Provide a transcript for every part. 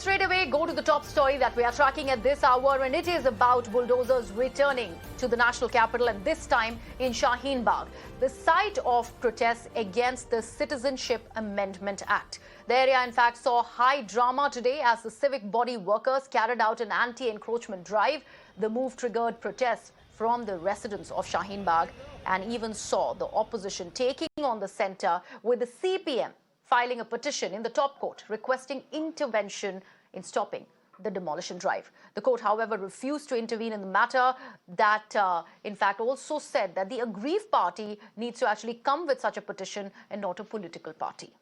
Let's straight away go to the top story that we are tracking at this hour, and it is about bulldozers returning to the national capital, and this time in Shaheen Bagh, the site of protests against the Citizenship Amendment Act. The area, in fact, saw high drama today as the civic body workers carried out an anti-encroachment drive. The move triggered protests from the residents of Shaheen Bagh and even saw the opposition taking on the centre, with the CPM filing a petition in the top court requesting intervention in stopping the demolition drive. The court, however, refused to intervene in the matter. That, in fact, also said that the aggrieved party needs to actually come with such a petition and not a political party.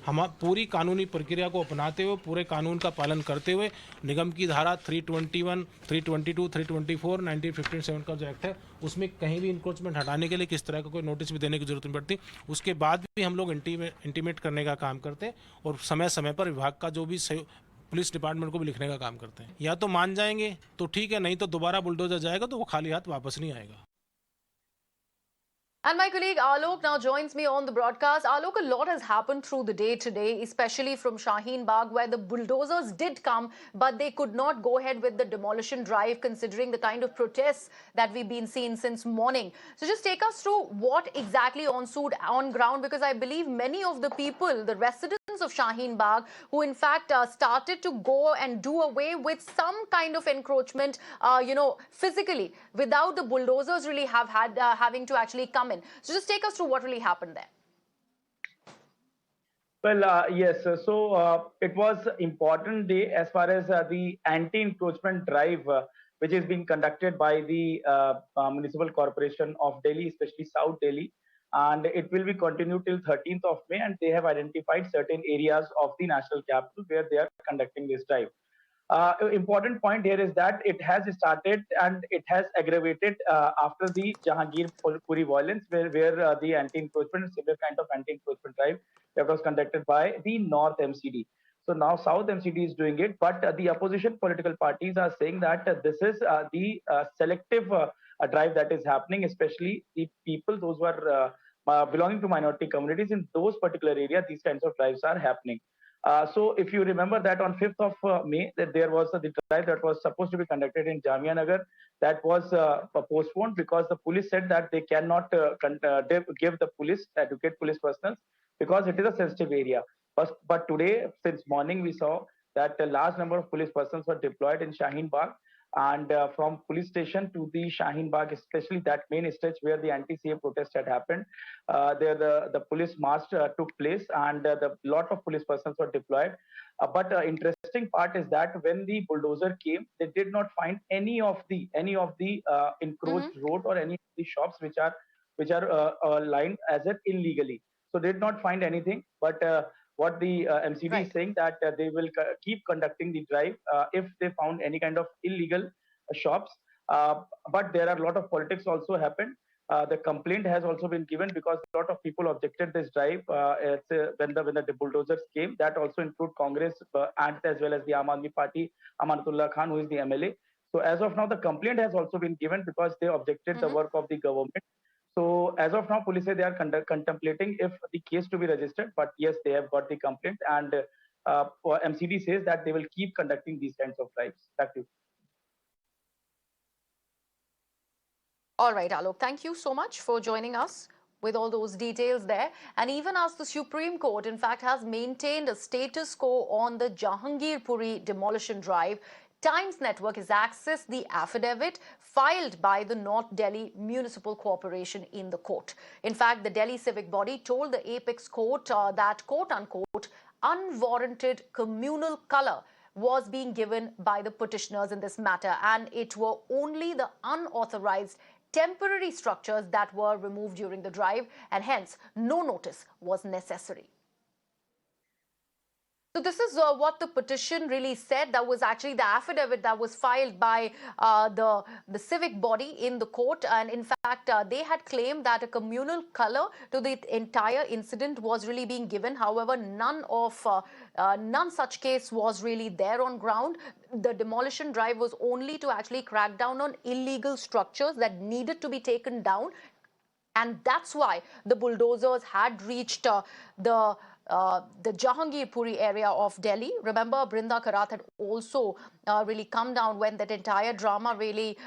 हम पूरी कानूनी प्रक्रिया को अपनाते हुए, पूरे कानून का पालन करते हुए, निगम की धारा 321, 322, 324, 1957 का जो एक्ट है, उसमें कहीं भी इंक्रोचमेंट हटाने के लिए किस तरह का कोई नोटिस भी देने की जरूरत नहीं पड़ती। उसके बाद भी हम लोग इंटीमेट करने का काम करते हैं और समय समय पर विभाग का जो भी पुलिस डिपार्टमेंट को भी लिखने का काम करते हैं। या तो मान जाएंगे तो ठीक है, नहीं तो दोबारा बुलडोजर जाएगा तो वो खाली हाथ वापस नहीं आएगा। And my colleague Alok now joins me on the broadcast. Alok, a lot has happened through the day today, especially from Shaheen Bagh, where the bulldozers did come, but they could not go ahead with the demolition drive, considering the kind of protests that we've been seeing since morning. So just take us through what exactly ensued on ground, because I believe many of the people, the residents of Shaheen Bagh, who in fact started to go and do away with some kind of encroachment, physically, without the bulldozers really having to actually come in. So just take us through what really happened there. Well, yes. So it was important day as far as the anti-encroachment drive, which is being conducted by the Municipal Corporation of Delhi, especially South Delhi. And it will be continued till 13th of May. And they have identified certain areas of the national capital where they are conducting this drive. Important point here is that it has started and it has aggravated after the Jahangirpuri violence, where the anti-encroachment, similar kind of anti-encroachment drive that was conducted by the North MCD. So now South MCD is doing it, but the opposition political parties are saying that this is the selective drive that is happening, especially the people, those who are belonging to minority communities in those particular areas. These kinds of drives are happening. So if you remember that on 5th of May, that there was the drive that was supposed to be conducted in Jamia Nagar, that was postponed because the police said that they cannot give the police, educate police personnel, because it is a sensitive area. But today, since morning, we saw that a large number of police persons were deployed in Shaheen Bagh, and from police station to the Shaheen Bagh, especially that main stretch where the anti-CA protest had happened, there the police march took place, and the lot of police persons were deployed. But interesting part is that when the bulldozer came, they did not find any of the encroached road or any of the shops which are lined as if illegally. So they did not find anything, but what the MCD is saying that they will keep conducting the drive if they found any kind of illegal shops. But there are a lot of politics also happened. The complaint has also been given because a lot of people objected this drive when the bulldozers came. That also include Congress and as well as the Aam Aadmi Party, Amanatullah Khan, who is the MLA. So as of now, the complaint has also been given because they objected the work of the government. So as of now, police say they are contemplating if the case to be registered, but yes, they have got the complaint, and MCD says that they will keep conducting these kinds of drives. Back to you. All right, Alok, thank you so much for joining us with all those details there. And even as the Supreme Court, in fact, has maintained a status quo on the Jahangirpuri demolition drive, Times Network has accessed the affidavit filed by the North Delhi Municipal Corporation in the court. In fact, the Delhi civic body told the apex court that, quote-unquote, unwarranted communal colour was being given by the petitioners in this matter, and it were only the unauthorised temporary structures that were removed during the drive, and hence no notice was necessary. So this is what the petition really said. That was actually the affidavit that was filed by the civic body in the court. And in fact, they had claimed that a communal colour to the entire incident was really being given. However, none such case was really there on ground. The demolition drive was only to actually crack down on illegal structures that needed to be taken down. And that's why the bulldozers had reached the Jahangirpuri area of Delhi. Remember, Brinda Karat had also really come down when that entire drama really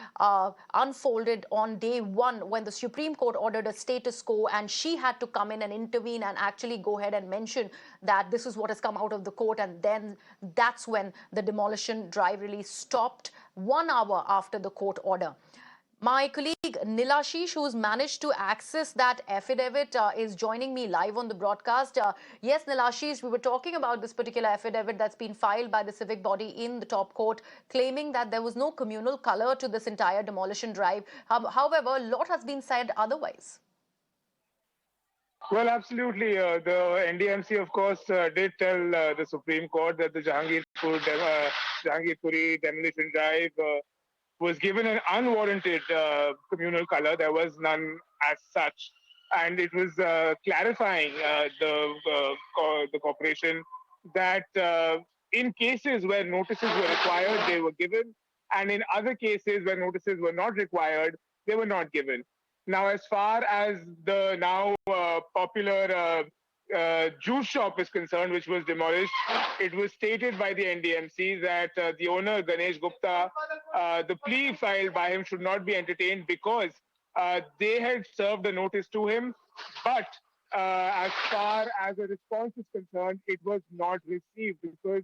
unfolded on day one, when the Supreme Court ordered a status quo, and she had to come in and intervene and actually go ahead and mention that this is what has come out of the court. And then that's when the demolition drive really stopped 1 hour after the court order. My colleague Nilashish, who's managed to access that affidavit, is joining me live on the broadcast. Yes, Nilashish, we were talking about this particular affidavit that's been filed by the civic body in the top court, claiming that there was no communal color to this entire demolition drive. However, a lot has been said otherwise. Well, absolutely. The NDMC, of course, did tell the Supreme Court that the Jahangirpuri demolition drive was given an unwarranted communal color. There was none as such. And it was clarifying the corporation that in cases where notices were required, they were given. And in other cases where notices were not required, they were not given. Now, as far as the now popular juice shop is concerned, which was demolished, it was stated by the NDMC that the owner, Ganesh Gupta, the plea filed by him should not be entertained because they had served a notice to him, but as far as a response is concerned, it was not received because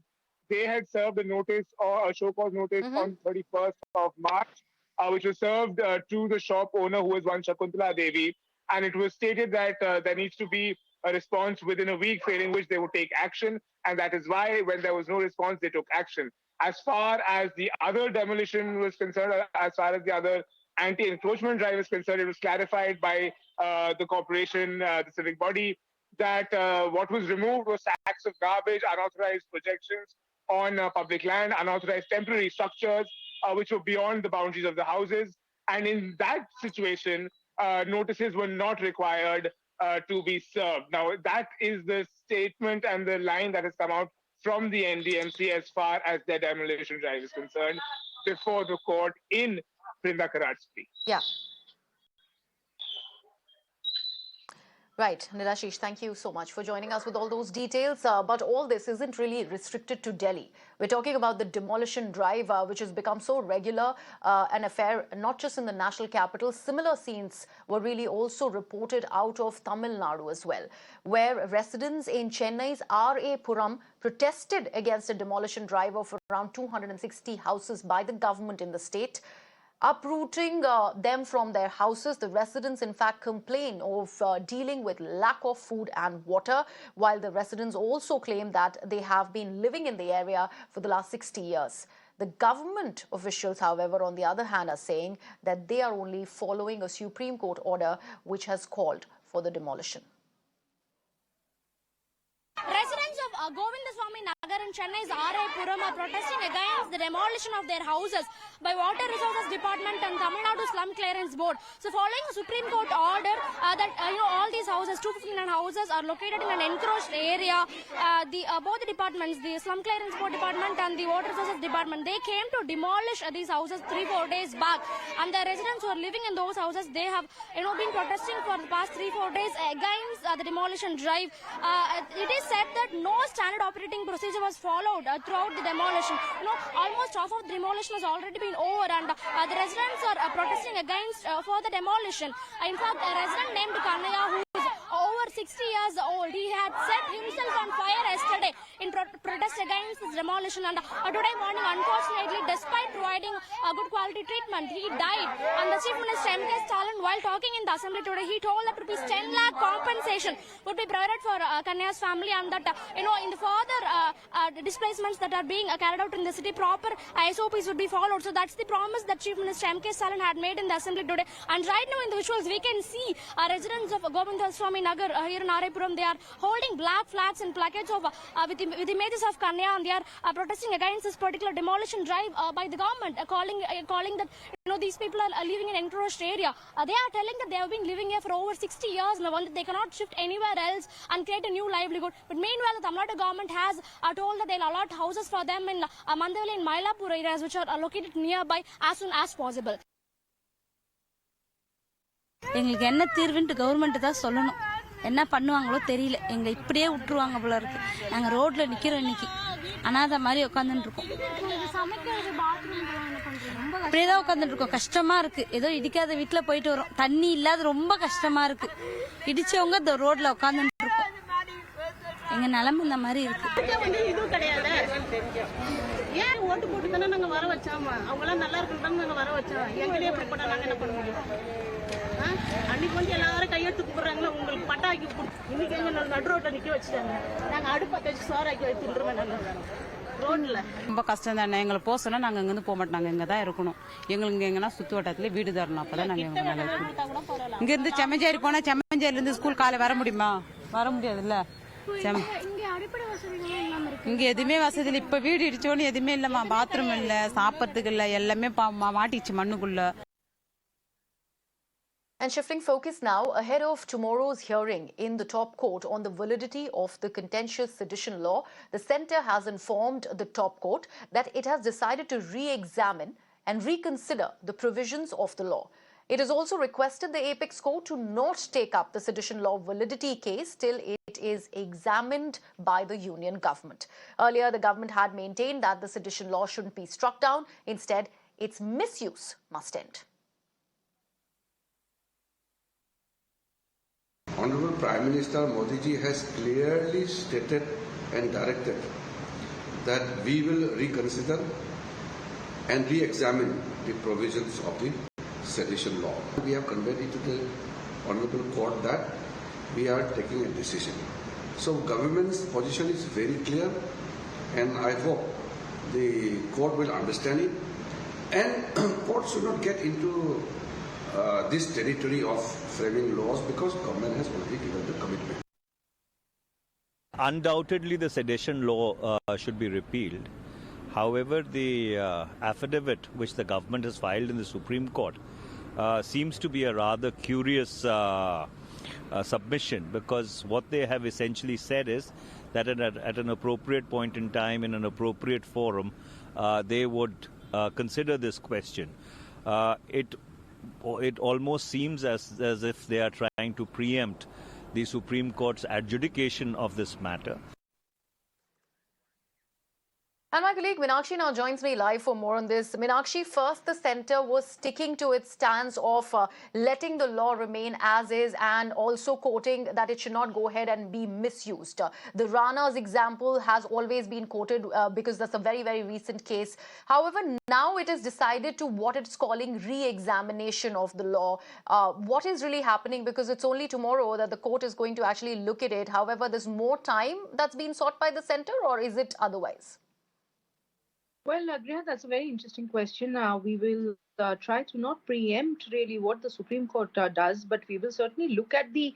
they had served a notice or a show cause notice on 31st of March, which was served to the shop owner, who was one Shakuntala Devi, and it was stated that there needs to be a response within a week, failing which they would take action. And that is why, when there was no response, they took action. As far as the other demolition was concerned, as far as the other anti-encroachment drive is concerned, it was clarified by the corporation, the civic body, that what was removed was sacks of garbage, unauthorized projections on public land, unauthorized temporary structures, which were beyond the boundaries of the houses. And in that situation, notices were not required to be served. Now, that is the statement and the line that has come out from the NDMC as far as their demolition drive is concerned before the court in Brinda Karat's plea. Yeah. Right, Nilashish, thank you so much for joining us with all those details. But all this isn't really restricted to Delhi. We're talking about the demolition drive, which has become so regular an affair, not just in the national capital. Similar scenes were really also reported out of Tamil Nadu as well, where residents in Chennai's R-A Puram protested against a demolition drive of around 260 houses by the government in the state. Uprooting them from their houses, the residents in fact complain of dealing with lack of food and water, while the residents also claim that they have been living in the area for the last 60 years. The government officials, however, on the other hand, are saying that they are only following a Supreme Court order which has called for the demolition. Residents of Govindaswamy Nagar in Chennai's R-A Puram are protesting against the demolition of their houses by Water Resources Department and Tamil Nadu Slum Clearance Board. So following a Supreme Court order that all these houses, 259 houses, are located in an encroached area, both the departments, the Slum Clearance Board Department and the Water Resources Department, they came to demolish these houses 3-4 days back. And the residents who are living in those houses, they have been protesting for the past 3-4 days against the demolition drive. It is said that no standard operating procedure was followed throughout the demolition. Almost half of the demolition has already been over, and the residents are protesting against for the demolition. In fact, a resident named Kannaya, who is over 60 years old, he had set himself on fire yesterday in protest against this demolition, and today morning, unfortunately, despite providing a good quality treatment, he died. And the Chief Minister M.K. Stalin, while talking in the assembly today, he told that rupees 10 lakh compensation would be provided for Kanya's family, and that in the further displacements that are being carried out in the city, proper SOPs would be followed. So that's the promise that Chief Minister M.K. Stalin had made in the assembly today. And right now in the visuals, we can see residents of Govindaswamy Nagar here in R-A Puram, they are holding black flags and placards of with images of Kanya, and they are protesting against this particular demolition drive by the government, calling that these people are living in an encroached area. They are telling that they have been living here for over 60 years now, and they cannot shift anywhere else and create a new livelihood. But meanwhile, the Tamil Nadu government has told that they'll allot houses for them in Mandavali and Mylapur areas, which are located nearby, as soon as possible. எங்களுக்கு என்ன தீர்வுன்ட்டு government தான் சொல்லணும். என்ன பண்ணுவாங்களோ தெரியல. எங்க இப்படியே விட்டுருவாங்க போல இருக்கு. நாங்க ரோட்ல நிக்கிறோம் இன்னைக்கு. அனாதை மாதிரி உட்காந்துட்டு இருக்கோம். அப்படியே தான் உட்காந்துட்டு இருக்கோம். கஷ்டமா இருக்கு. ஏதோ இடிக்காத வீட்டுல போயிட்டு வரோம். தண்ணி இல்லாத ரொம்ப கஷ்டமா இருக்கு. இடிச்சவங்க இந்த ரோட்ல உட்காந்துட்டு இருக்கோம். எங்க நிலைமை இந்த மாதிரி இருக்கு. இதுவும் கிடையாது. ஏன் ஓட்டு போட்டு தானே நாங்க வர வச்சோம். அவங்க எல்லாம் நல்லா இருக்குன்னு நாங்க வர வச்சோம். எங்களே எப்படி போட்டா நாங்க என்ன பண்ண முடியும்? அன்னைக்கு வந்து எல்லாரும் கையெழுத்து கூப்பிடுறாங்களா, உங்களுக்கு பட்டாக்கி இன்னைக்கு எங்க நடு ரோட்டை நிக்க வச்சுட்டாங்க. நாங்க அடுப்பை தச்சு சோறாக்கி வச்சுருவோம். நாங்க ரோட்ல ரொம்ப கஷ்டம் தானே. எங்களை போக சொன்னா நாங்க இங்கிருந்து போக மாட்டாங்க. இங்க தான் இருக்கணும். எங்களுக்கு எங்கன்னா சுத்து வட்டத்துல வீடு தரணும். அப்பதான் நாங்க இங்க இருந்து செம்மஞ்சேரி போனா செம்மஞ்சேரில இருந்து ஸ்கூல் காலை வர முடியுமா? வர முடியாதுல்ல. இங்க எதுவுமே வசதி இல்லை. இப்ப வீடு இடிச்சோன்னு எதுவுமே இல்லம்மா. பாத்ரூம் இல்ல, சாப்பிட்றதுக்கு இல்ல, எல்லாமே மாட்டிச்சு மண்ணுக்குள்ள. And shifting focus now, ahead of tomorrow's hearing in the top court on the validity of the contentious sedition law, the centre has informed the top court that it has decided to re-examine and reconsider the provisions of the law. It has also requested the apex court to not take up the sedition law validity case till it is examined by the union government. Earlier, the government had maintained that the sedition law shouldn't be struck down. Instead, its misuse must end. Honorable Prime Minister Modi ji has clearly stated and directed that we will reconsider and re-examine the provisions of the sedition law. We have conveyed it to the Honorable Court that we are taking a decision. So government's position is very clear, and I hope the court will understand it. And court should not get into this territory of framing laws because government has already given the commitment. Undoubtedly, the sedition law should be repealed. However, the affidavit which the government has filed in the Supreme Court seems to be a rather curious submission, because what they have essentially said is that at an appropriate point in time, in an appropriate forum, they would consider this question. It almost seems as if they are trying to preempt the Supreme Court's adjudication of this matter. And my colleague Meenakshi now joins me live for more on this. Meenakshi, first the centre was sticking to its stance of letting the law remain as is and also quoting that it should not go ahead and be misused. The Rana's example has always been quoted because that's a very, very recent case. However, now it is decided to what it's calling re-examination of the law. What is really happening? Because it's only tomorrow that the court is going to actually look at it. However, there's more time that's been sought by the centre, or is it otherwise? Well, Griha, that's a very interesting question. We will try to not preempt really what the Supreme Court does, but we will certainly look at the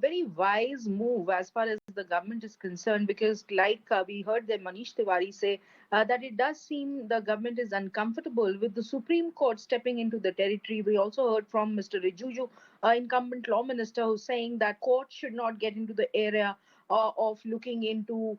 very wise move as far as the government is concerned, because like we heard the Manish Tiwari say, that it does seem the government is uncomfortable with the Supreme Court stepping into the territory. We also heard from Mr. Rijuju, incumbent law minister, who's saying that courts should not get into the area of looking into,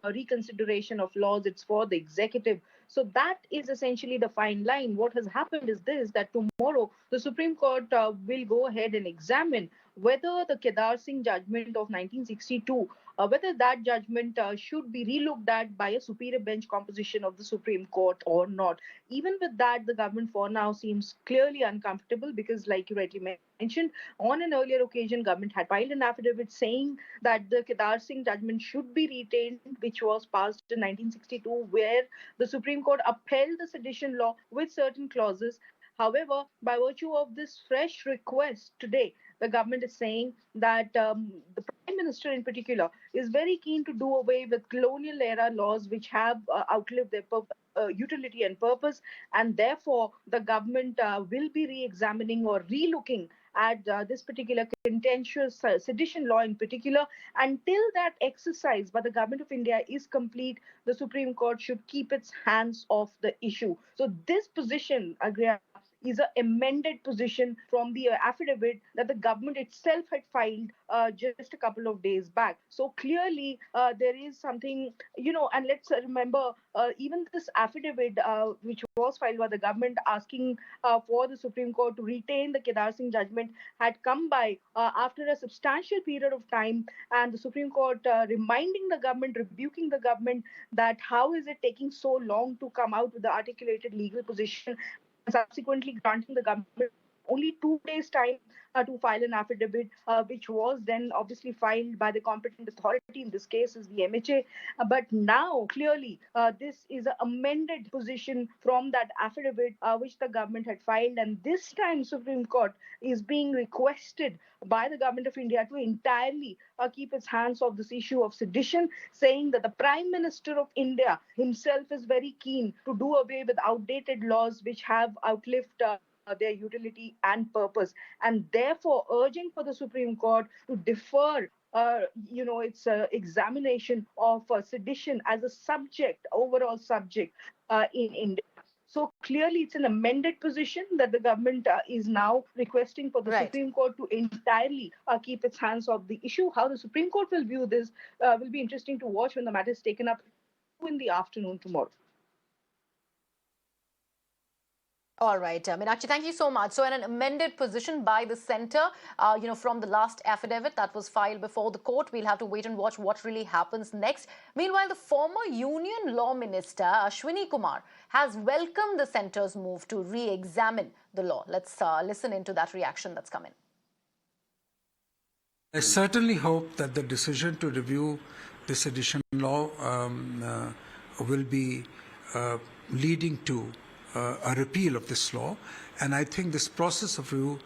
reconsideration of laws. It's for the executive. So that is essentially the fine line. What has happened is this, that tomorrow the Supreme Court will go ahead and examine whether the Kedar Singh judgment of 1962, whether that judgment should be relooked at by a superior bench composition of the Supreme Court or not. Even with that, the government for now seems clearly uncomfortable because, like you rightly mentioned, on an earlier occasion, government had filed an affidavit saying that the Kedar Singh judgment should be retained, which was passed in 1962, where the Supreme Court upheld the sedition law with certain clauses. However, by virtue of this fresh request today, the government is saying that the Prime Minister in particular is very keen to do away with colonial era laws which have outlived their utility and purpose, and therefore the government will be re-examining or re-looking at this particular contentious sedition law in particular. Until that exercise by the government of India is complete, the Supreme Court should keep its hands off the issue. So this position, Agria, is an amended position from the affidavit that the government itself had filed just a couple of days back. So clearly, there is something, and let's remember, even this affidavit, which was filed by the government asking for the Supreme Court to retain the Kedar Singh judgment, had come by after a substantial period of time, and the Supreme Court reminding the government, rebuking the government that how is it taking so long to come out with the articulated legal position, and subsequently granting the government only 2 days time to file an affidavit, which was then obviously filed by the competent authority. In this case is the MHA. But now, clearly, this is an amended position from that affidavit which the government had filed. And this time, Supreme Court is being requested by the government of India to entirely keep its hands off this issue of sedition, saying that the Prime Minister of India himself is very keen to do away with outdated laws which have outlived their utility and purpose, and therefore urging for the Supreme Court to defer its examination of sedition as a subject, overall subject in India. So clearly, it's an amended position that the government is now requesting for the Supreme Court to entirely keep its hands off the issue. How the Supreme Court will view this will be interesting to watch when the matter is taken up in the afternoon tomorrow. All right, Meenakshi, thank you so much. So an amended position by the centre, from the last affidavit that was filed before the court. We'll have to wait and watch what really happens next. Meanwhile, the former Union Law Minister, Ashwani Kumar, has welcomed the centre's move to re-examine the law. Let's listen into that reaction that's come in. I certainly hope that the decision to review the sedition law will be leading to a repeal of this law, and I think this process of review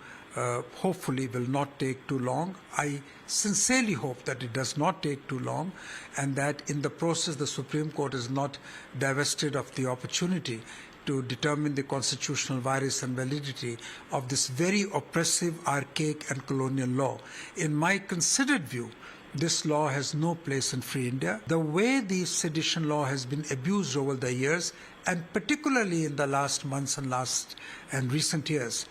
hopefully will not take too long. I sincerely hope that it does not take too long, and that in the process the Supreme Court is not divested of the opportunity to determine the constitutional virus and validity of this very oppressive, archaic and colonial law. In my considered view, this law has no place in free India. The way the sedition law has been abused over the years, and particularly in the last months and recent years,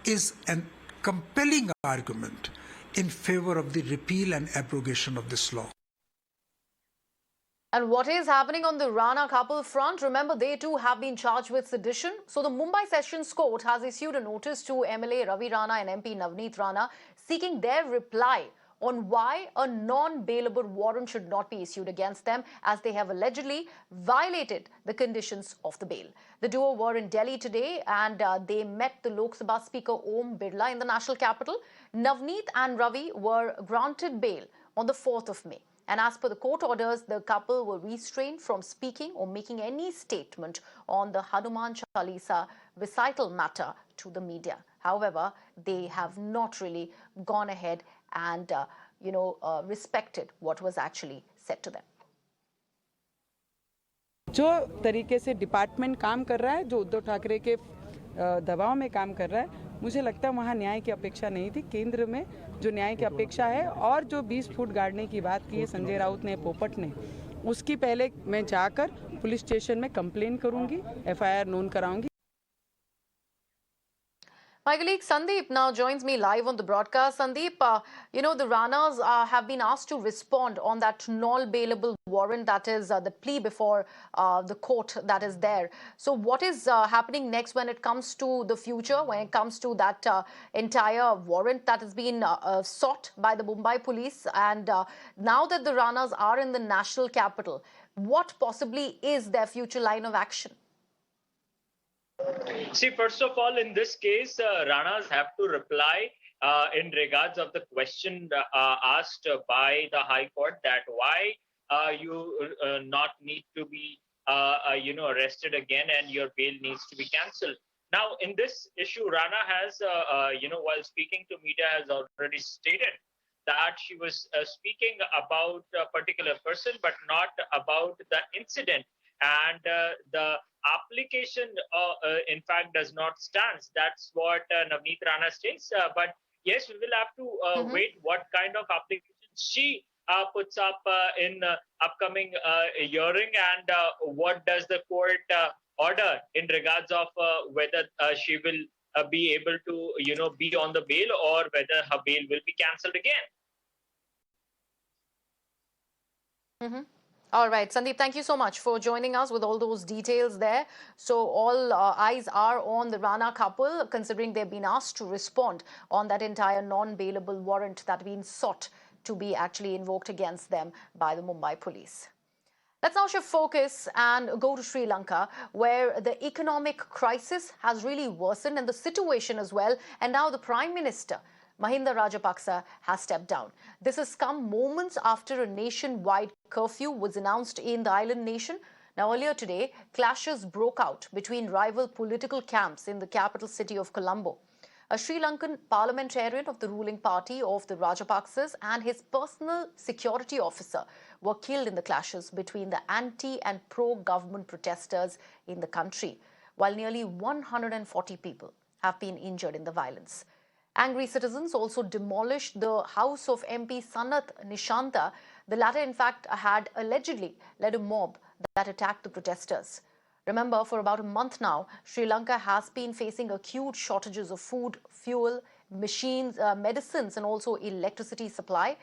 is a compelling argument in favor of the repeal and abrogation of this law. And what is happening on the Rana couple front? Remember, they too have been charged with sedition. So the Mumbai Sessions Court has issued a notice to MLA Ravi Rana and MP Navneet Rana seeking their reply on why a non-bailable warrant should not be issued against them, as they have allegedly violated the conditions of the bail. The duo were in Delhi today and they met the Lok Sabha Speaker Om Birla in the national capital. Navneet and Ravi were granted bail on the 4th of May. And as per the court orders, the couple were restrained from speaking or making any statement on the Hanuman Chalisa recital matter to the media. However, they have not really gone ahead and, respected what was actually said to them. जो तरीके से department काम कर रहा है, जो उद्धव ठाकरे के दबाव में काम कर रहा है, मुझे लगता है वहाँ न्याय की अपेक्षा नहीं थी। केंद्र में जो न्याय की अपेक्षा है, और जो 20 फुट गाड़ने की बात की है संजय राउत ने, पोपट ने, उसकी पहले मैं जाकर पुलिस स्टेशन में कंप्लेन करूंगी, FIR नोन कराऊंगी। My colleague Sandeep now joins me live on the broadcast. Sandeep, the Ranas have been asked to respond on that non-bailable warrant, that is the plea before the court that is there. So what is happening next when it comes to the future, when it comes to that entire warrant that has been sought by the Mumbai police? And now that the Ranas are in the national capital, what possibly is their future line of action? See, first of all, in this case, Ranas have to reply in regards of the question asked by the High Court that why you not need to be arrested again and your bail needs to be cancelled. Now, in this issue, Rana has, while speaking to media, has already stated that she was speaking about a particular person, but not about the incident. And the application, in fact, does not stand. That's what Navneet Rana states. But yes, we will have to wait what kind of application she puts up in upcoming hearing, and what does the court order in regards of whether she will be able to, be on the bail, or whether her bail will be cancelled again. All right, Sandeep, thank you so much for joining us with all those details there. So all eyes are on the Rana couple, considering they've been asked to respond on that entire non-bailable warrant that been sought to be actually invoked against them by the Mumbai police. Let's now shift focus and go to Sri Lanka, where the economic crisis has really worsened and the situation as well. And now the Prime Minister, Mahinda Rajapaksa, has stepped down. This has come moments after a nationwide curfew was announced in the island nation. Now, earlier today, clashes broke out between rival political camps in the capital city of Colombo. A Sri Lankan parliamentarian of the ruling party of the Rajapaksas and his personal security officer were killed in the clashes between the anti- and pro-government protesters in the country, while nearly 140 people have been injured in the violence. Angry citizens also demolished the house of MP Sanath Nishanta. The latter, in fact, had allegedly led a mob that attacked the protesters. Remember, for about a month now, Sri Lanka has been facing acute shortages of food, fuel, machines, medicines, and also electricity supply.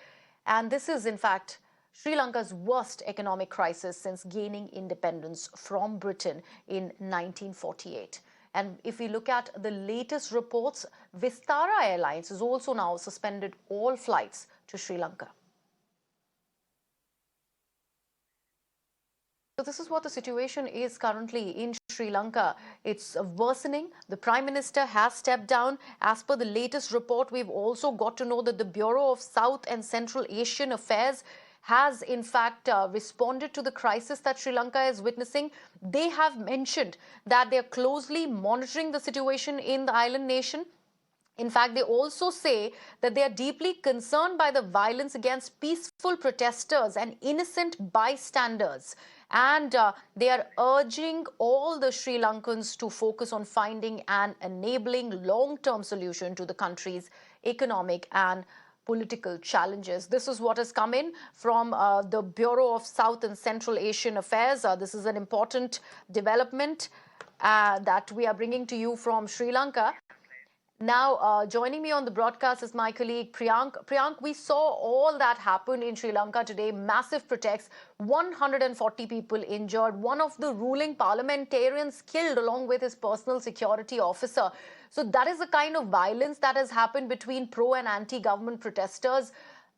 And this is, in fact, Sri Lanka's worst economic crisis since gaining independence from Britain in 1948. And if we look at the latest reports, Vistara Airlines has also now suspended all flights to Sri Lanka. So this is what the situation is currently in Sri Lanka. It's worsening. The Prime Minister has stepped down. As per the latest report, we've also got to know that the Bureau of South and Central Asian Affairs has in fact responded to the crisis that Sri Lanka is witnessing. They have mentioned that they are closely monitoring the situation in the island nation. In fact, they also say that they are deeply concerned by the violence against peaceful protesters and innocent bystanders. And they are urging all the Sri Lankans to focus on finding an enabling long-term solution to the country's economic and political challenges. This is what has come in from the Bureau of South and Central Asian Affairs. This is an important development that we are bringing to you from Sri Lanka. Now, joining me on the broadcast is my colleague Priyank. Priyank, we saw all that happen in Sri Lanka today. Massive protests, 140 people injured, one of the ruling parliamentarians killed along with his personal security officer. So that is the kind of violence that has happened between pro and anti-government protesters.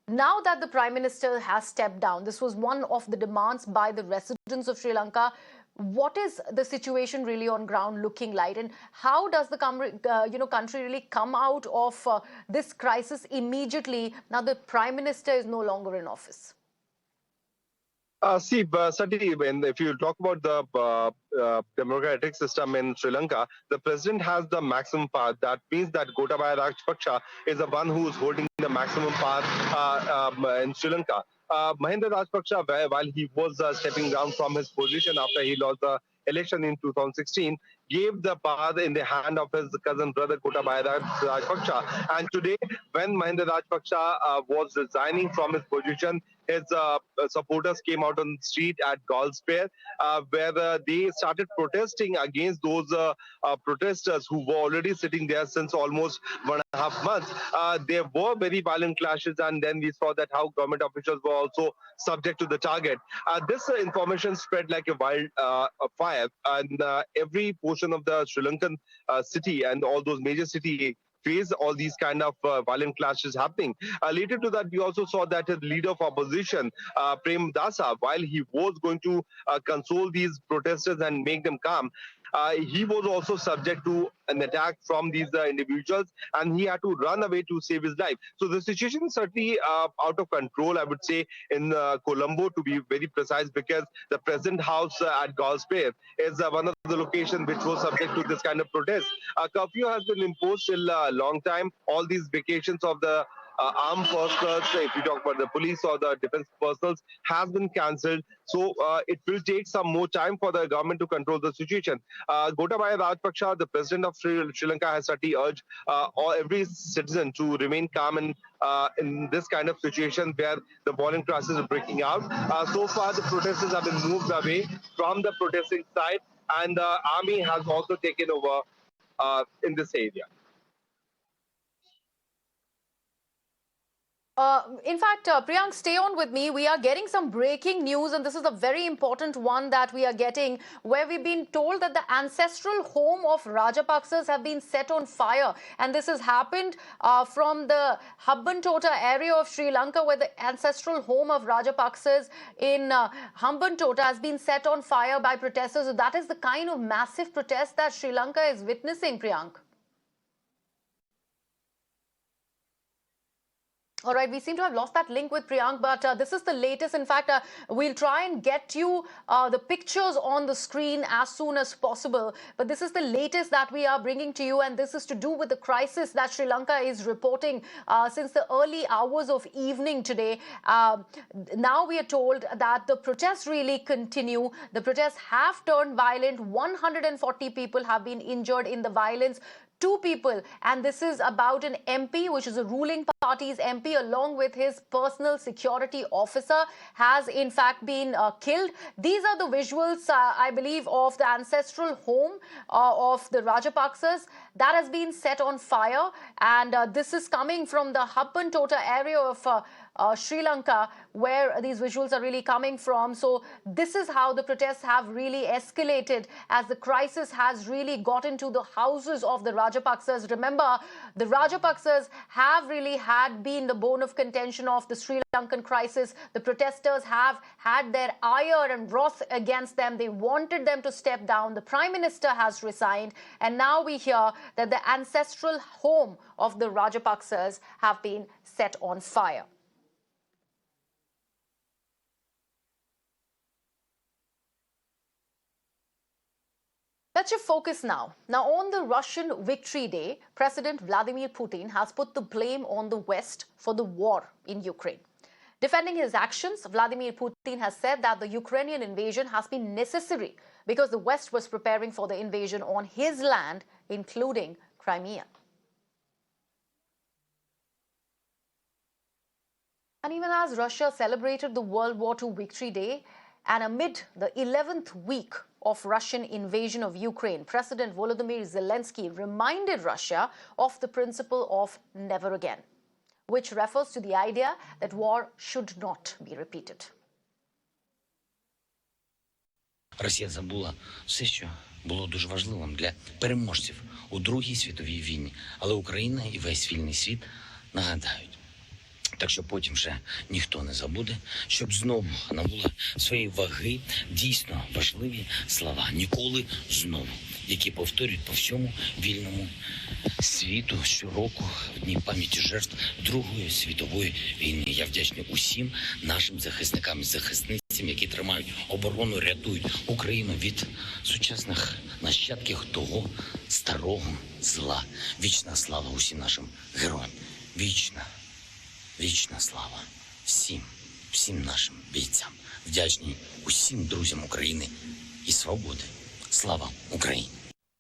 Now that the Prime Minister has stepped down, this was one of the demands by the residents of Sri Lanka. What is the situation really on ground looking like, and how does the country really come out of this crisis immediately now the Prime Minister is no longer in office? Sati, if you talk about the democratic system in Sri Lanka, the president has the maximum power. That means that Gotabaya Rajapaksa is the one who is holding the maximum power in Sri Lanka. Mahinda Rajapaksa, while he was stepping down from his position after he lost the election in 2016, gave the power in the hand of his cousin brother Gotabaya Rajapaksa. And today, when Mahinda Rajapaksa was resigning from his position, his supporters came out on the street at Gulls Fair, where they started protesting against those protesters who were already sitting there since almost 1.5 months. There were very violent clashes, and then we saw that how government officials were also subject to the target. This information spread like a wild fire, and every portion of the Sri Lankan city and all those major cities face all these kind of violent clashes happening. Later to that, we also saw that the leader of opposition, Prem Dasa, while he was going to console these protesters and make them calm, he was also subject to an attack from these individuals, and he had to run away to save his life. So the situation is certainly out of control, I would say, in Colombo, to be very precise, because the President House at Gulls Fair is one of the locations which was subject to this kind of protest. Curfew has been imposed till a long time. All these vacations of the armed personnel, if you talk about the police or the defense personnel, has been cancelled. So it will take some more time for the government to control the situation. Gotabaya Rajapaksa, the president of Sri Lanka, has certainly urged every citizen to remain calm in this kind of situation where the violent clashes are breaking out. So far, the protesters have been moved away from the protesting side. and the army has also taken over in this area. In fact, Priyank, stay on with me. We are getting some breaking news, and this is a very important one that we are getting, where we've been told that the ancestral home of Rajapaksas have been set on fire. And this has happened from the Hambantota area of Sri Lanka, where the ancestral home of Rajapaksas in Hambantota has been set on fire by protesters. So that is the kind of massive protest that Sri Lanka is witnessing, Priyank. All right, we seem to have lost that link with Priyank, but this is the latest. In fact, we'll try and get you the pictures on the screen as soon as possible. But this is the latest that we are bringing to you, and this is to do with the crisis that Sri Lanka is reporting since the early hours of evening today. Now we are told that the protests really continue. The protests have turned violent. 140 people have been injured in the violence. 2 people, and this is about an MP, which is a ruling party's MP, along with his personal security officer, has in fact been killed. These are the visuals, I believe, of the ancestral home of the Rajapaksas that has been set on fire, and this is coming from the Hambantota area of Sri Lanka, where these visuals are really coming from. So this is how the protests have really escalated as the crisis has really got into the houses of the Rajapaksas. Remember, the Rajapaksas have really been the bone of contention of the Sri Lankan crisis. The protesters have had their ire and wrath against them. They wanted them to step down. The Prime Minister has resigned, and now we hear that the ancestral home of the Rajapaksas have been set on fire. Let's shift focus now. Now, on the Russian Victory Day, President Vladimir Putin has put the blame on the West for the war in Ukraine. Defending his actions, Vladimir Putin has said that the Ukrainian invasion has been necessary because the West was preparing for the invasion on his land, including Crimea. And even as Russia celebrated the World War II Victory Day, and amid the 11th week of Russian invasion of Ukraine, President Volodymyr Zelensky reminded Russia of the principle of never again, which refers to the idea that war should not be repeated. Росія забула все, що було дуже важливим для переможців у Другій світовій війні, але Україна і весь вільний світ нагадають. Так що потім вже ніхто не забуде, щоб знову набула своєї ваги дійсно важливі слова «ніколи знову», які повторюють по всьому вільному світу щороку в дні пам'яті жертв Другої світової війни. Я вдячний усім нашим захисникам і захисницям, які тримають оборону, рятують Україну від сучасних нащадків того старого зла. Вічна слава усім нашим героям. Вічна слава всім нашим бійцям. Вдячний усім друзям України і свободи. Слава Україні!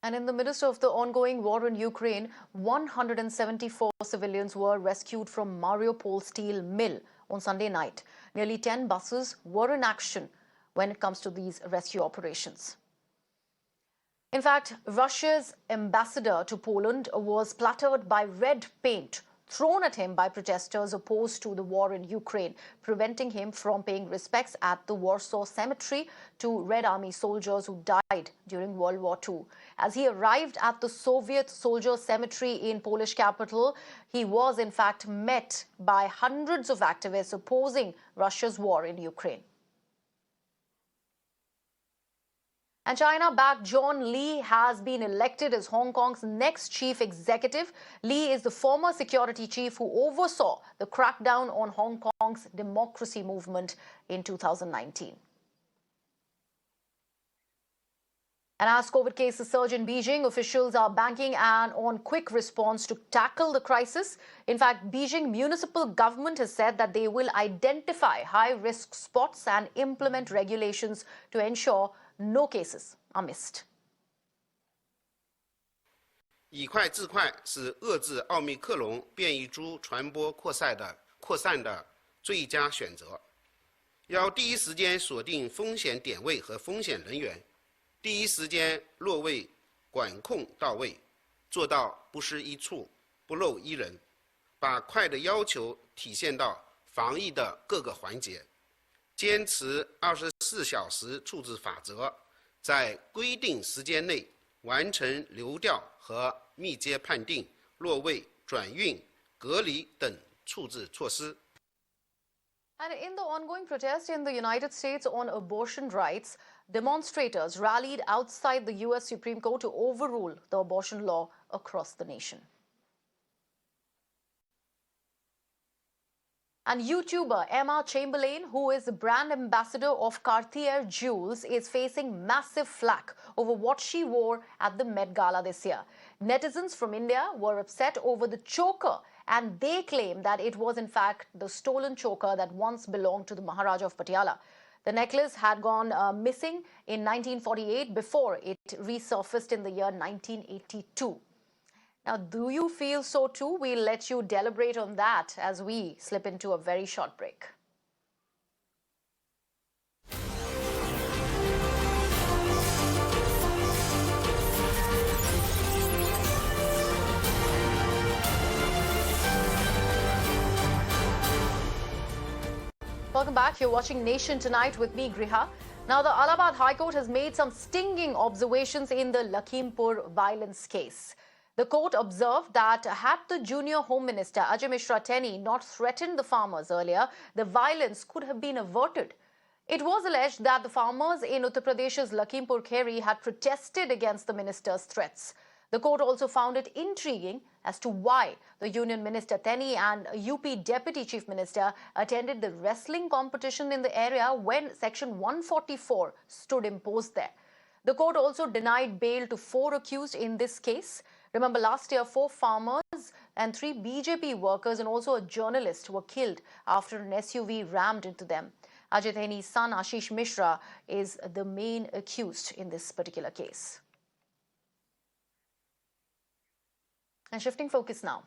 And in the midst of the ongoing war in Ukraine, 174 civilians were rescued from Mariupol steel mill on Sunday night. Nearly 10 buses were in action when it comes to these rescue operations. In fact, Russia's ambassador to Poland was splattered by red paint thrown at him by protesters opposed to the war in Ukraine, preventing him from paying respects at the Warsaw Cemetery to Red Army soldiers who died during World War II. As he arrived at the Soviet Soldier Cemetery in Polish capital, he was in fact met by hundreds of activists opposing Russia's war in Ukraine. And China-backed John Lee has been elected as Hong Kong's next chief executive. Lee is the former security chief who oversaw the crackdown on Hong Kong's democracy movement in 2019. And as COVID cases surge in Beijing, officials are banking on quick response to tackle the crisis. In fact, Beijing municipal government has said that they will identify high-risk spots and implement regulations to ensure no cases are missed. 以快制快是遏制奥密克戎变异株传播扩散的最佳选择。要第一时间锁定风险点位和风险人员，第一时间落位，管控到位，做到不失一处，不漏一人，把快的要求体现到防疫的各个环节，坚持24小时处置法则，在规定时间内完成流调和密接判定、落位、转运、隔离等处置措施。 And in the ongoing protest in the United States on abortion rights, demonstrators rallied outside the US Supreme Court to overrule the abortion law across the nation. And YouTuber Emma Chamberlain, who is the brand ambassador of Cartier Jewels, is facing massive flack over what she wore at the Met Gala this year. Netizens from India were upset over the choker, and they claim that it was in fact the stolen choker that once belonged to the Maharaja of Patiala. The necklace had gone missing in 1948 before it resurfaced in the year 1982. Now, do you feel so too? We'll let you deliberate on that as we slip into a very short break. Welcome back. You're watching Nation Tonight with me, Griha. Now, the Allahabad High Court has made some stinging observations in the Lakimpur violence case. The court observed that had the junior Home Minister Ajay Mishra Teni not threatened the farmers earlier, the violence could have been averted. It was alleged that the farmers in Uttar Pradesh's Lakimpur Kheri had protested against the minister's threats. The court also found it intriguing as to why the Union Minister Teni and UP Deputy Chief Minister attended the wrestling competition in the area when Section 144 stood imposed there. The court also denied bail to 4 accused in this case. Remember, last year, 4 farmers and 3 BJP workers and also a journalist were killed after an SUV rammed into them. Ajay Teni's son Ashish Mishra is the main accused in this particular case. And shifting focus now.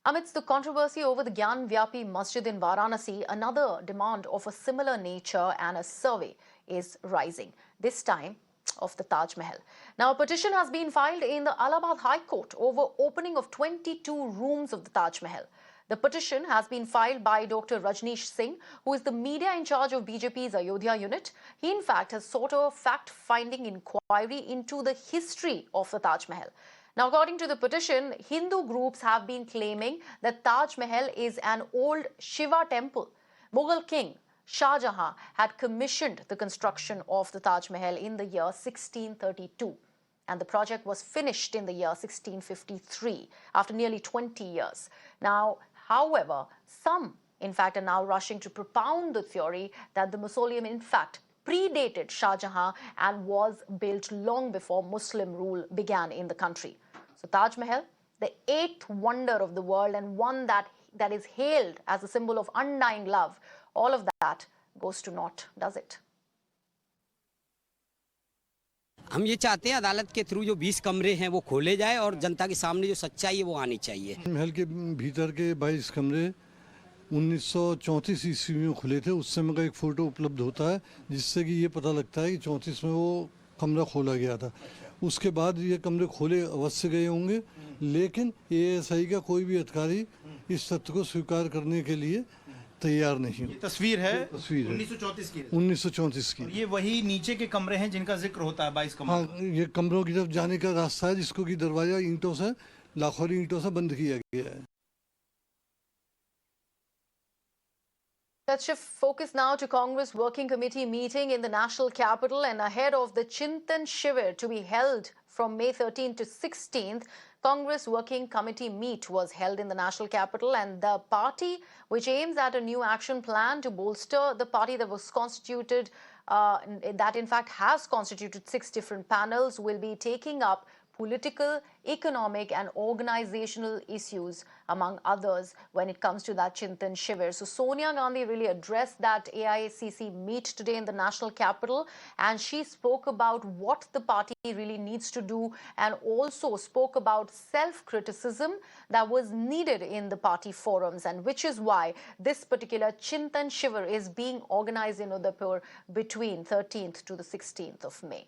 Amidst the controversy over the Gyan Vyapi Masjid in Varanasi, another demand of a similar nature and a survey is rising, this time of the Taj Mahal. Now, a petition has been filed in the Allahabad High Court over opening of 22 rooms of the Taj Mahal. The petition has been filed by Dr Rajneesh Singh, who is the media in charge of BJP's Ayodhya unit. He, in fact, has sought a fact-finding inquiry into the history of the Taj Mahal. Now, according to the petition, Hindu groups have been claiming that Taj Mahal is an old Shiva temple. Mughal king Shah Jahan had commissioned the construction of the Taj Mahal in the year 1632, and the project was finished in the year 1653 after nearly 20 years. Now, however, some in fact are now rushing to propound the theory that the mausoleum in fact predated Shah Jahan and was built long before Muslim rule began in the country. So Taj Mahal, the 8th wonder of the world and one that is hailed as a symbol of undying love, all of that goes to naught, does it? हम ये चाहते हैं अदालत के through जो 20 कमरे हैं वो खोले जाए और जनता के सामने जो सच्चाई है वो आनी चाहिए। महल के भीतर के 22 कमरे 1934 ईस्वी में खुले थे। उस समय का एक फोटो उपलब्ध होता है जिससे कि ये पता लगता है कि 34 में वो कमरा खोला गया था। उसके बाद ये कमरे खोले अवश्य गए होंगे, लेकिन एएसआई का कोई भी अधिकारी इस तथ्य को स्वीकार करने के लिए तैयार नहीं। ये तस्वीर है 1934 की। 1934 की। ये वही नीचे के कमरे हैं जिनका जिक्र होता है 22 कमरे। हाँ, ये कमरों की तरफ जाने का रास्ता है जिसको कि दरवाजा ईंटों से, लाखोरी ईंटों से बंद किया गया है। Let's shift focus now to Congress Working Committee meeting in the national capital, and ahead of the Chintan Shivir to be held from May 13th to 16th, Congress Working Committee meet was held in the national capital, and the party, which aims at a new action plan to bolster the party that was constituted, that in fact has constituted 6 different panels, will be taking up political, economic and organizational issues, among others, when it comes to that Chintan Shivir. So Sonia Gandhi really addressed that AICC meet today in the national capital, and she spoke about what the party really needs to do and also spoke about self-criticism that was needed in the party forums, and which is why this particular Chintan Shivir is being organized in Udaipur between 13th to the 16th of May.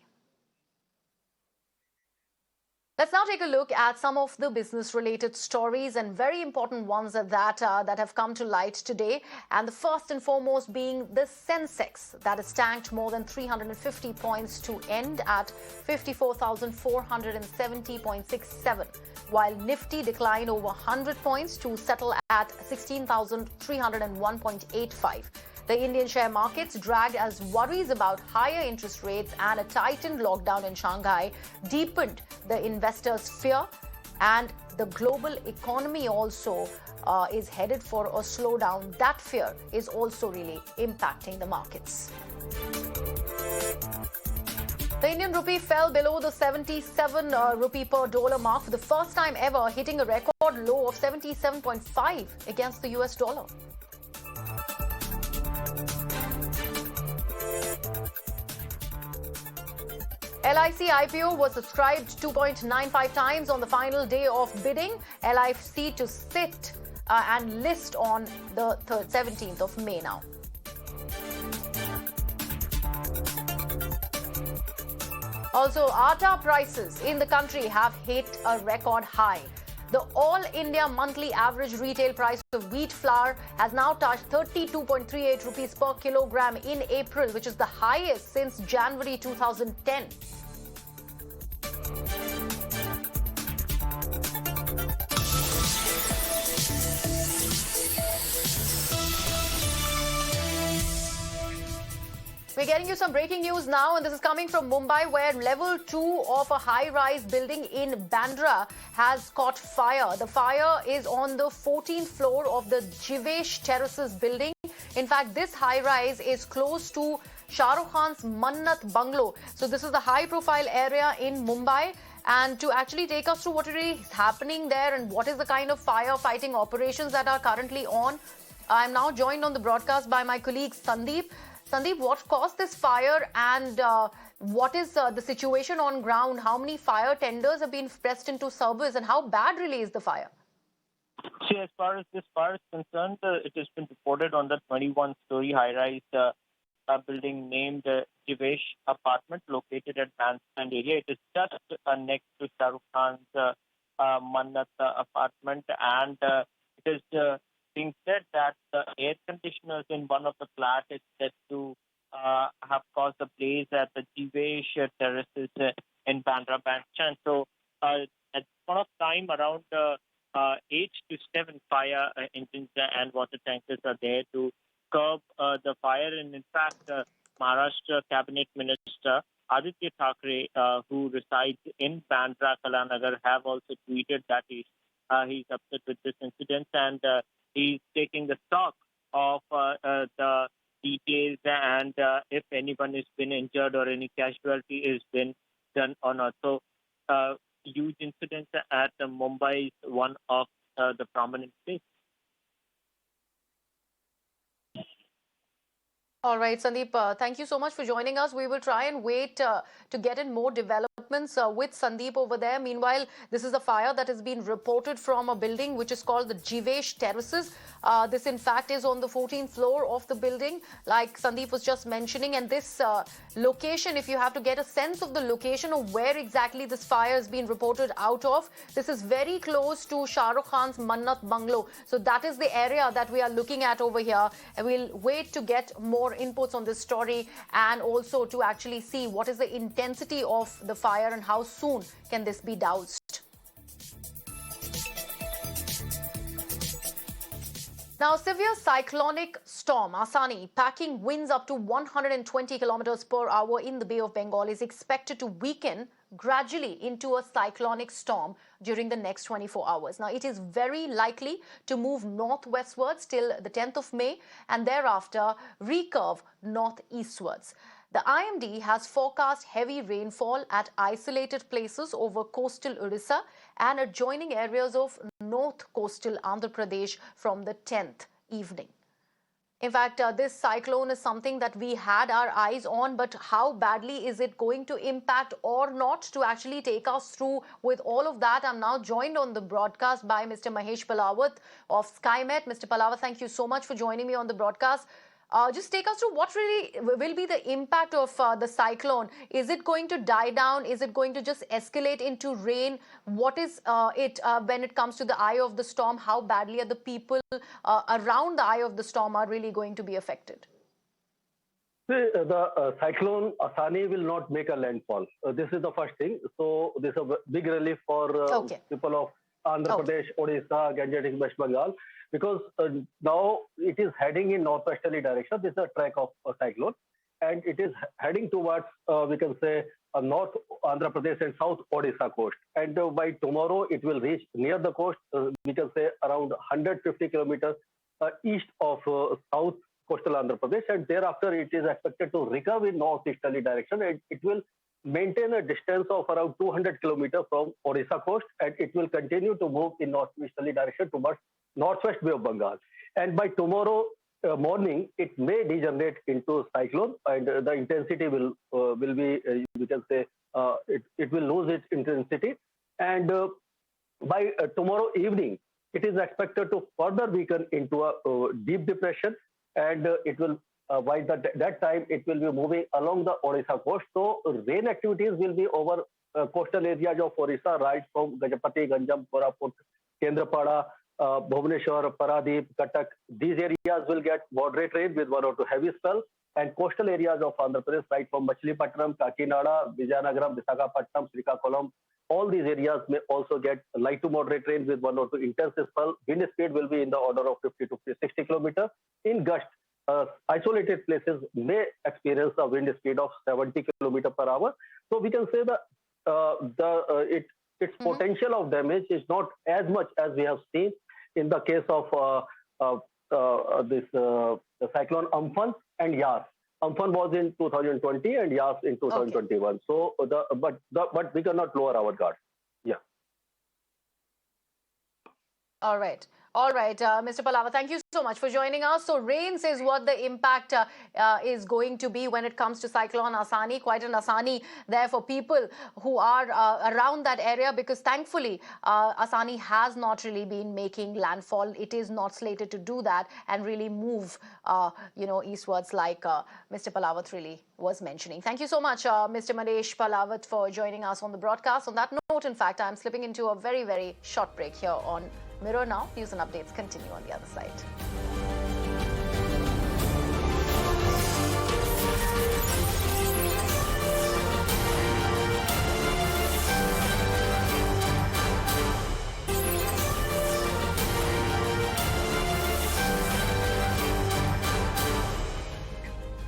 Let's now take a look at some of the business-related stories and very important ones that have come to light today. And the first and foremost being the Sensex that has tanked more than 350 points to end at 54,470.67, while Nifty declined over 100 points to settle at 16,301.85. The Indian share markets dragged as worries about higher interest rates and a tightened lockdown in Shanghai deepened the investors' fear, and the global economy also is headed for a slowdown. That fear is also really impacting the markets. The Indian rupee fell below the 77 rupee per dollar mark for the first time ever, hitting a record low of 77.5 against the US dollar. LIC IPO was subscribed 2.95 times on the final day of bidding. LIC to sit and list on the 17th of May now. Also, atta prices in the country have hit a record high. The All India monthly average retail price of wheat flour has now touched 32.38 rupees per kilogram in April, which is the highest since January 2010. We're getting you some breaking news now, and this is coming from Mumbai, where level 2 of a high-rise building in Bandra has caught fire. The fire is on the 14th floor of the Jivesh Terraces building. In fact, this high-rise is close to Shah Rukh Khan's Mannat Bungalow. So this is the high-profile area in Mumbai. And to actually take us through what is happening there and what is the kind of firefighting operations that are currently on, I'm now joined on the broadcast by my colleague Sandeep. Sandeep, what caused this fire, and what is the situation on ground? How many fire tenders have been pressed into service, and how bad really is the fire? See, as far as this fire is concerned, it has been reported on the 21-story high-rise building named Jivesh Apartment, located at Bandstand area. It is just next to Shah Rukh Khan's Mannat apartment, and it is being said that the air conditioners in one of the flats is said to have caused a blaze at the Jivesh Terraces in Bandra Bandstand. So at this point of time, around 8 to 7 fire engines and water tankers are there to curb the fire. And in fact, Maharashtra Cabinet Minister Aditya Thackeray, who resides in Bandra Kalanagar, have also tweeted that he's upset with this incident, and he's taking the stock of the details and if anyone has been injured or any casualty has been done or not. So, huge incidents at Mumbai is one of the prominent places. All right, Sandeep, thank you so much for joining us. We will try and wait to get in more developments with Sandeep over there. Meanwhile, this is a fire that has been reported from a building which is called the Jivesh Terraces. This, in fact, is on the 14th floor of the building, like Sandeep was just mentioning. And this location, if you have to get a sense of the location of where exactly this fire has been reported out of, this is very close to Shah Rukh Khan's Mannat Bungalow. So that is the area that we are looking at over here. And we'll wait to get more inputs on this story and also to actually see what is the intensity of the fire and how soon can this be doused. Now, severe cyclonic storm Asani, packing winds up to 120 kilometers per hour in the Bay of Bengal, is expected to weaken gradually into a cyclonic storm during the next 24 hours. Now, it is very likely to move northwestwards till the 10th of May and thereafter recurve northeastwards. The IMD has forecast heavy rainfall at isolated places over coastal Orissa and adjoining areas of north coastal Andhra Pradesh from the 10th evening. In fact, this cyclone is something that we had our eyes on, but how badly is it going to impact or not? To actually take us through with all of that, I'm now joined on the broadcast by Mr. Mahesh Palawat of SkyMet. Mr. Palawat, thank you so much for joining me on the broadcast. Just take us through what really will be the impact of the cyclone. Is it going to die down? Is it going to just escalate into rain? What is it when it comes to the eye of the storm? How badly are the people around the eye of the storm are really going to be affected? The cyclone Asani will not make a landfall. This is the first thing. So this is a big relief for people of Andhra Pradesh, Odisha, Gangetic, West Bengal, because now it is heading in northwesterly direction. This is a track of a cyclone, and it is heading towards, we can say, North Andhra Pradesh and South Odisha coast. And by tomorrow, it will reach near the coast, we can say around 150 kilometers east of South coastal Andhra Pradesh, and thereafter it is expected to recover in northeasterly direction, and it will maintain a distance of around 200 kilometers from Odisha coast, and it will continue to move in northeasterly direction towards northwest Bay of Bengal. And by tomorrow morning, it may degenerate into cyclone, and the intensity will be, we can say, it will lose its intensity. And by tomorrow evening, it is expected to further weaken into a deep depression, and it will, by that time, it will be moving along the Odisha coast. So rain activities will be over coastal areas of Odisha, right from Gajapati, Ganjam, Koraput, Kendrapada, Bhubaneswar, Paradip, Cuttack. These areas will get moderate rain with one or two heavy spells, and coastal areas of Andhra Pradesh, right from Machilipatnam, Kakinada, Vizianagaram, Visakhapatnam, Srikakulam. All these areas may also get light to moderate rain with one or two intense spells. Wind speed will be in the order of 50 to 60 kilometers. In gust, isolated places may experience a wind speed of 70 kilometers per hour. So we can say that its potential of damage is not as much as we have seen in the case of the cyclone Amphan and Yas. Amphan was in 2020 and Yas in 2021. So, but we cannot lower our guard. Yeah. All right. All right, Mr. Palava, thank you so much for joining us. So rains is what the impact is going to be when it comes to Cyclone Asani. Quite an Asani there for people who are around that area, because thankfully Asani has not really been making landfall. It is not slated to do that and really move, eastwards like Mr. Palawat really was mentioning. Thank you so much, Mr. Manesh Palawat, for joining us on the broadcast. On that note, in fact, I'm slipping into a very, very short break here on Mirror Now. News and updates continue on the other side.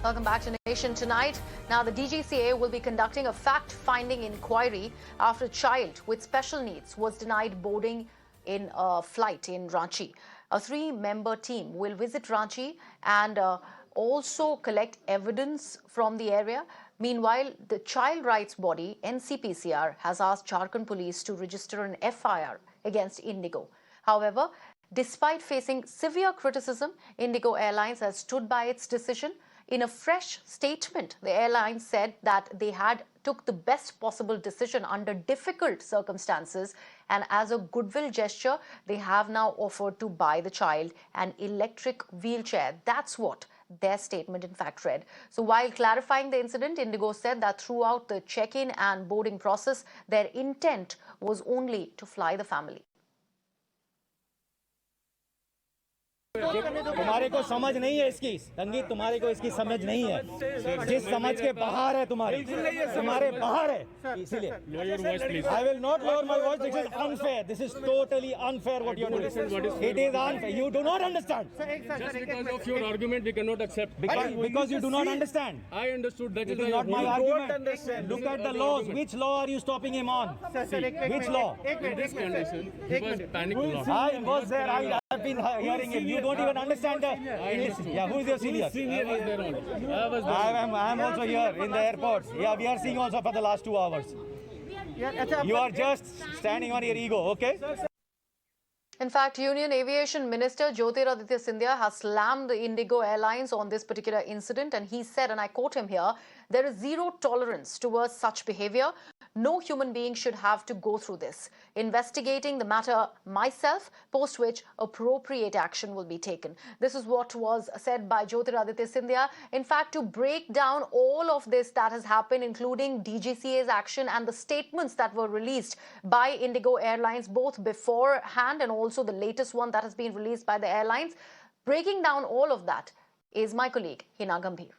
Welcome back to Nation Tonight. Now, the DGCA will be conducting a fact-finding inquiry after a child with special needs was denied boarding in a flight in Ranchi. A 3-member team will visit Ranchi and also collect evidence from the area. Meanwhile, the child rights body, NCPCR, has asked Jharkhand police to register an FIR against Indigo. However, despite facing severe criticism, Indigo Airlines has stood by its decision. In a fresh statement, the airline said that they had took the best possible decision under difficult circumstances, and as a goodwill gesture, they have now offered to buy the child an electric wheelchair. That's what their statement in fact read. So while clarifying the incident, Indigo said that throughout the check-in and boarding process, their intent was only to fly the family. तुम्हारे को समझ नहीं है इसकी संगीत, तुम्हारे को इसकी समझ नहीं है, जिस समझ के बाहर है तुम्हारे बाहर है, इसीलिए I will not lower my voice. This is unfair. This is totally unfair what you are doing. It is unfair. You do not understand. Just because of your argument we cannot accept. Because you do not understand. I understood. That is not my argument. Look at the laws. Which law are you stopping him on? Which law? In this condition, he was panicked a lot. I was there. I have been hearing him. You don't even understand the English. Yeah, who is your senior? I was there only. I am also here in the airport. Yeah, we are seeing also for the last 2 hours. You are just standing on your ego, okay? In fact, Union Aviation Minister Jyotiraditya Scindia has slammed the Indigo Airlines on this particular incident, and he said, and I quote him here, "There is zero tolerance towards such behavior. No human being should have to go through this. Investigating the matter myself, post which appropriate action will be taken. This is what was said by Jyotiraditya Scindia. In fact, to break down all of this that has happened, including DGCA's action and the statements that were released by Indigo Airlines, both beforehand and also the latest one that has been released by the airlines, breaking down all of that is my colleague Hina Gambhir.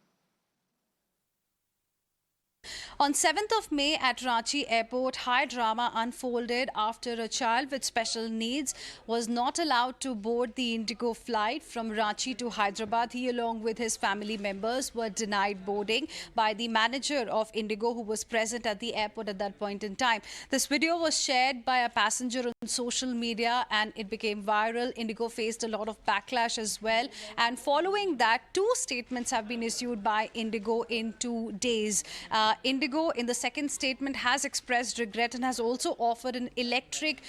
On 7th of May at Ranchi Airport, high drama unfolded after a child with special needs was not allowed to board the Indigo flight from Ranchi to Hyderabad. He, along with his family members, were denied boarding by the manager of Indigo, who was present at the airport at that point in time. This video was shared by a passenger on social media and it became viral. Indigo faced a lot of backlash as well. And following that, 2 statements have been issued by Indigo in 2 days. Indigo, in the second statement, has expressed regret and has also offered an electric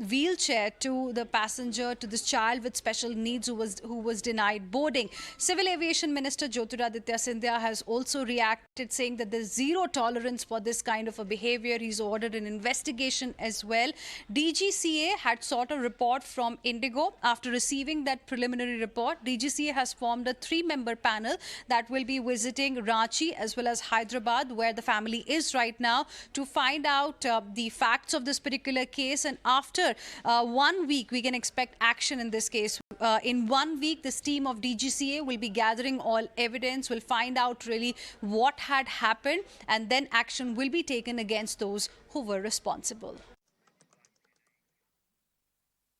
wheelchair to the passenger, to this child with special needs who was denied boarding. Civil Aviation Minister Jyotiraditya Scindia has also reacted, saying that there's zero tolerance for this kind of a behavior. He's ordered an investigation as well. DGCA had sought a report from Indigo. After receiving that preliminary report, DGCA has formed a 3-member panel that will be visiting Ranchi as well as Hyderabad, where the family is right now, to find out the facts of this particular case. And after 1 week, we can expect action in this case. In 1 week, this team of DGCA will be gathering all evidence, will find out really what had happened, and then action will be taken against those who were responsible.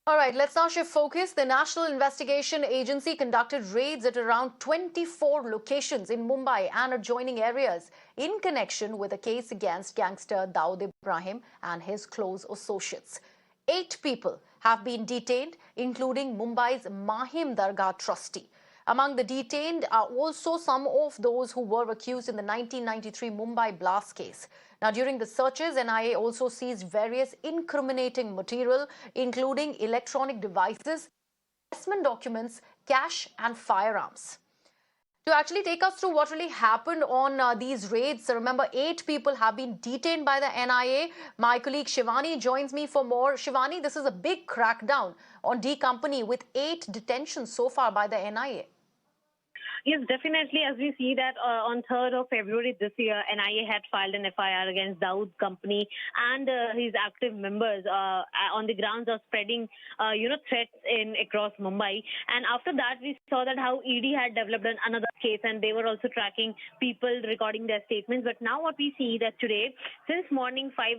All right, let's now shift focus. The National Investigation Agency conducted raids at around 24 locations in Mumbai and adjoining areas in connection with a case against gangster Dawood Ibrahim and his close associates. 8 people have been detained, including Mumbai's Mahim Dargah trustee. Among the detained are also some of those who were accused in the 1993 Mumbai blast case. Now, during the searches, NIA also seized various incriminating material, including electronic devices, investment documents, cash and firearms. To actually take us through what really happened on these raids, remember 8 people have been detained by the NIA. My colleague Shivani joins me for more. Shivani, this is a big crackdown on D Company with 8 detentions so far by the NIA. Yes, definitely. As we see that on 3rd of February this year, NIA had filed an FIR against Dawood Company and his active members on the grounds of spreading, threats across Mumbai. And after that, we saw that how ED had developed another case, and they were also tracking people recording their statements. But now what we see that today, since morning 5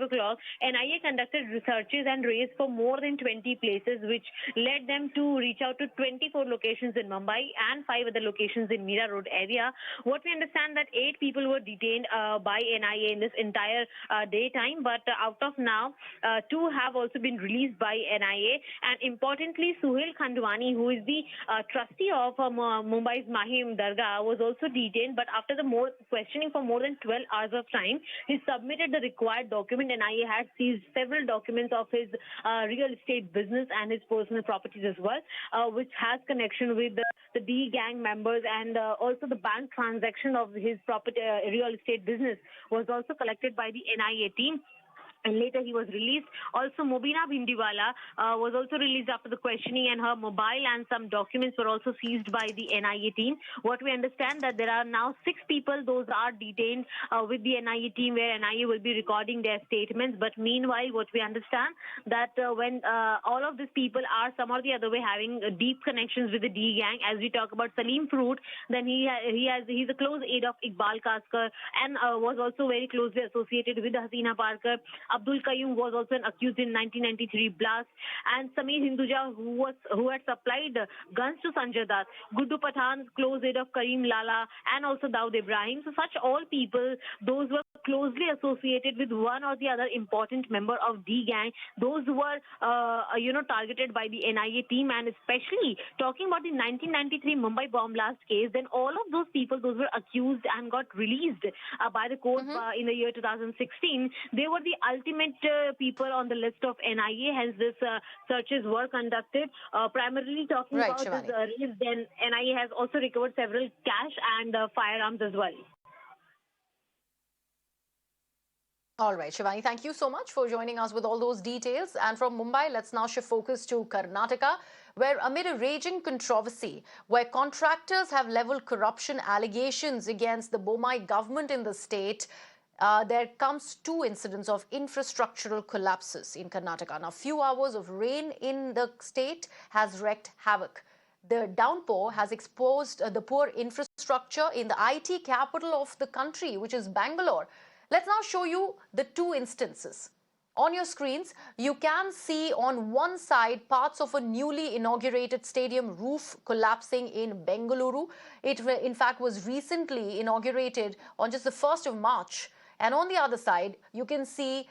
o'clock, NIA conducted researches and raids for more than 20 places, which led them to reach out to 24 locations in Mumbai and 5 other locations in Mira Road area. What we understand that 8 people were detained by NIA in this entire daytime, but out of now, 2 have also been released by NIA. And importantly, Suhail Khandwani, who is the trustee of Mumbai's Mahim Dargah, was also detained, but after the questioning for more than 12 hours of time, he submitted the required document. NIA had seized several documents of his real estate business and his personal properties as well, which has connection with the D gang members, and also the bank transaction of his property real estate business was also collected by the NIA team. And later he was released. Also, Mobina Bhindiwala was also released after the questioning, and her mobile and some documents were also seized by the NIA team. What we understand that there are now 6 people, those are detained with the NIA team, where NIA will be recording their statements. But meanwhile, what we understand that when all of these people are some or the other way having deep connections with the D gang, as we talk about Salim Fruit, then he's a close aide of Iqbal Kaskar and was also very closely associated with Hasina Parker. Abdul Qayyum was also an accused in 1993 blast, and Sameer Hinduja, who had supplied guns to Sanjay Dutt, Guddu Pathan, close aide of Karim Lala, and also Dawood Ibrahim. So such all people, those were closely associated with one or the other important member of D gang, those were targeted by the NIA team. And especially talking about the 1993 Mumbai bomb blast case, then all of those people, those were accused and got released by the court in the year 2016. They were the ultimate people on the list of NIA, hence this searches were conducted. Primarily talking about this release, then NIA has also recovered several cash and firearms as well. All right, Shivani, thank you so much for joining us with all those details. And from Mumbai, let's now shift focus to Karnataka, where amid a raging controversy, where contractors have leveled corruption allegations against the Bommai government in the state, there comes two incidents of infrastructural collapses in Karnataka. Now, few hours of rain in the state has wreaked havoc. The downpour has exposed the poor infrastructure in the IT capital of the country, which is Bangalore. Let's now show you the two instances. On your screens, you can see on one side parts of a newly inaugurated stadium roof collapsing in Bengaluru. It, in fact, was recently inaugurated on just the 1st of March. And on the other side, you can see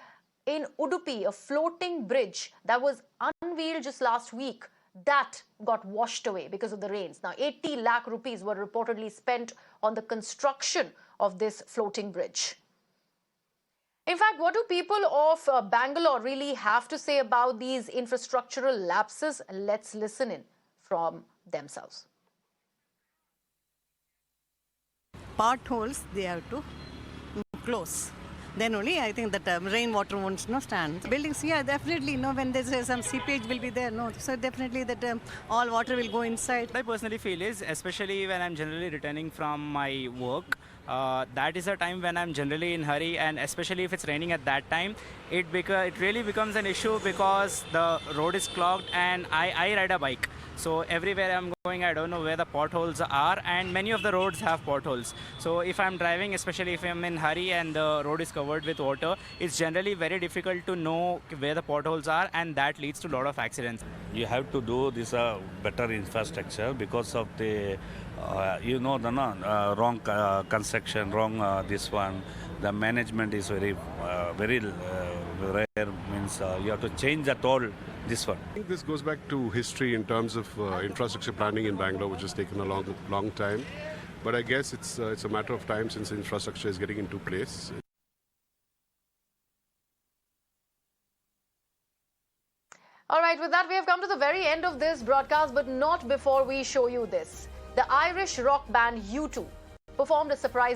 in Udupi, a floating bridge that was unveiled just last week that got washed away because of the rains. Now, 80 lakh rupees were reportedly spent on the construction of this floating bridge. In fact, what do people of Bangalore really have to say about these infrastructural lapses? Let's listen in from themselves. Potholes, they have to close. Then only I think that rainwater won't stand. Buildings, yeah, definitely, when there's some seepage will be there, so definitely that all water will go inside. What I personally feel is, especially when I'm generally returning from my work, that is a time when I'm generally in hurry, and especially if it's raining at that time, it really becomes an issue because the road is clogged, and I ride a bike. So everywhere I'm going, I don't know where the potholes are, and many of the roads have potholes. So if I'm driving, especially if I'm in hurry and the road is covered with water, it's generally very difficult to know where the potholes are, and that leads to a lot of accidents. You have to do this better infrastructure because of the the wrong construction, wrong this one. The management is very rare. Means you have to change that all. This one. I think this goes back to history in terms of infrastructure planning in Bangalore, which has taken a long time. But I guess it's a matter of time since infrastructure is getting into place. All right, with that, we have come to the very end of this broadcast, but not before we show you this. The Irish rock band U2 performed a surprise